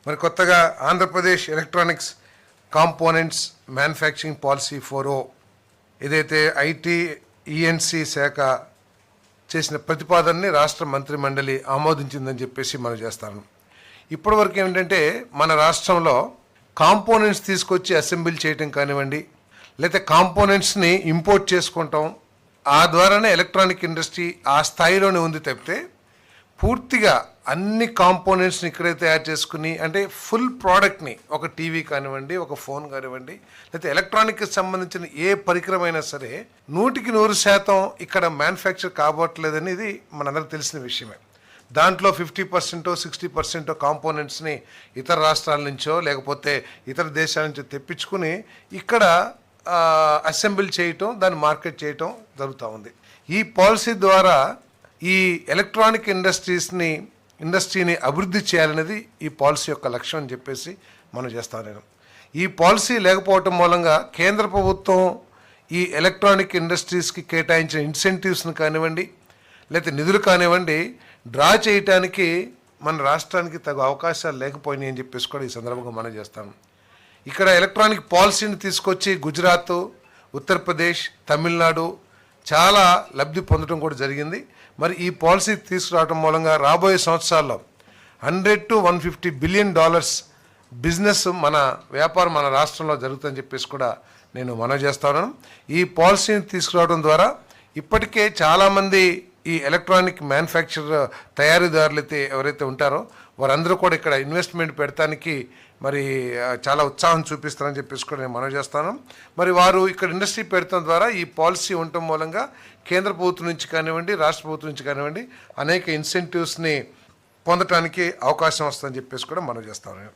మరి కొత్తగా Andhra Pradesh electronics components manufacturing policy 4.0 ఏదైతే ఐటీ ఈఎన్సీ శాఖ చేసిన ప్రతిపాదనని రాష్ట్ర మంత్రి మండలి ఆమోదించిందని చెప్పేసి మనం చేస్తాను. ఇప్పటివరకు ఏమిటంటే మన రాష్ట్రంలో కాంపోనెంట్స్ తీసుకొచ్చి అసెంబ్లీ చేయటం కానివ్వండి, లేకపోతే కాంపోనెంట్స్ని ఇంపోర్ట్ చేసుకుంటాం, ఆ ద్వారానే ఎలక్ట్రానిక్ ఇండస్ట్రీ ఆ స్థాయిలోనే ఉంది తప్పితే పూర్తిగా అన్ని కాంపోనెంట్స్ని ఇక్కడే తయారు చేసుకుని అంటే ఫుల్ ప్రోడక్ట్ని ఒక టీవీ కానివ్వండి, ఒక ఫోన్ కానివ్వండి, లేకపోతే ఎలక్ట్రానిక్కి సంబంధించిన ఏ పరికరమైనా సరే 100% ఇక్కడ మ్యానుఫ్యాక్చర్ కాబోట్లేదని ఇది మనందరికి తెలిసిన విషయమే. దాంట్లో 50% 60% కాంపోనెంట్స్ని ఇతర రాష్ట్రాల నుంచో లేకపోతే ఇతర దేశాల నుంచో తెప్పించుకుని ఇక్కడ అసెంబ్లీ చేయటం, దాన్ని మార్కెట్ చేయటం జరుగుతూ ఉంది. ఈ పాలసీ ద్వారా ఈ ఎలక్ట్రానిక్ ఇండస్ట్రీని అభివృద్ధి చేయాలనేది ఈ పాలసీ యొక్క లక్ష్యం అని చెప్పేసి మనం చేస్తాను. నేను ఈ పాలసీ లేకపోవటం మూలంగా కేంద్ర ప్రభుత్వం ఈ ఎలక్ట్రానిక్ ఇండస్ట్రీస్కి కేటాయించిన ఇన్సెంటివ్స్ని కానివ్వండి, లేకపోతే నిధులు కానివ్వండి డ్రా చేయటానికి మన రాష్ట్రానికి తగు అవకాశాలు లేకపోయినాయి అని చెప్పేసి కూడా ఈ సందర్భంగా మనం చేస్తాను. ఇక్కడ ఎలక్ట్రానిక్ పాలసీని తీసుకొచ్చి గుజరాత్, ఉత్తరప్రదేశ్, తమిళనాడు చాలా లబ్ధి పొందడం కూడా జరిగింది. మరి ఈ పాలసీ తీసుకురావడం మూలంగా రాబోయే సంవత్సరాల్లో $100 to $150 బిలియన్ బిజినెస్ మన వ్యాపారం మన రాష్ట్రంలో జరుగుతుందని చెప్పేసి కూడా నేను మనవి చేస్తాను. ఈ పాలసీని తీసుకురావడం ద్వారా ఇప్పటికే చాలామంది ఈ ఎలక్ట్రానిక్ మ్యానుఫ్యాక్చర్ తయారీదారులు అయితే ఎవరైతే ఉంటారో వారందరూ కూడా ఇక్కడ ఇన్వెస్ట్మెంట్ పెడతానికి మరి చాలా ఉత్సాహం చూపిస్తారని చెప్పేసి కూడా నేను మనవి చేస్తాను. మరి వారు ఇక్కడ ఇండస్ట్రీ పెడతాం ద్వారా ఈ పాలసీ ఉండటం మూలంగా కేంద్ర ప్రభుత్వం నుంచి కానివ్వండి, రాష్ట్ర ప్రభుత్వం నుంచి కానివ్వండి అనేక ఇన్సెంటివ్స్ని పొందటానికి అవకాశం వస్తుందని చెప్పేసి కూడా మనవి చేస్తాను.